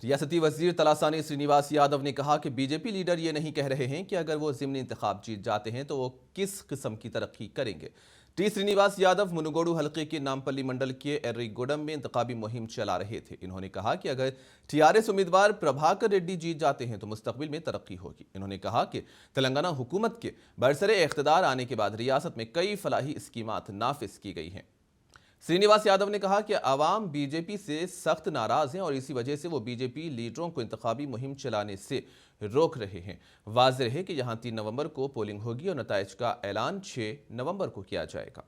रियासती वजीर तलासानी श्रीनिवास यादव ने कहा कि बीजेपी लीडर ये नहीं कह रहे हैं कि अगर वो ज़िमनी इंतखाब जीत जाते हैं तो वो किस किस्म की तरक्की करेंगे। टी श्रीनिवास यादव मुनुगोडू हल्के के नामपल्ली मंडल के एर्रीगुडम में इंतखाबी मुहिम चला रहे थे। इन्होंने कहा कि अगर टीआरएस उम्मीदवार प्रभाकर रेड्डी जीत जाते हैं तो मुस्तकबिल में तरक्की होगी। इन्होंने कहा कि तेलंगाना हुकूमत के बरसरे इख्तिदार आने के बाद रियासत में कई फलाही स्कीमात नाफिज की गई हैं। श्रीनिवास यादव ने कहा कि आवाम बीजेपी से सख्त नाराज हैं और इसी वजह से वो बीजेपी लीडरों को इंतखाबी मुहिम चलाने से रोक रहे हैं। वाज़ेह है कि यहां 3 नवंबर को पोलिंग होगी और नताइज का ऐलान 6 नवंबर को किया जाएगा।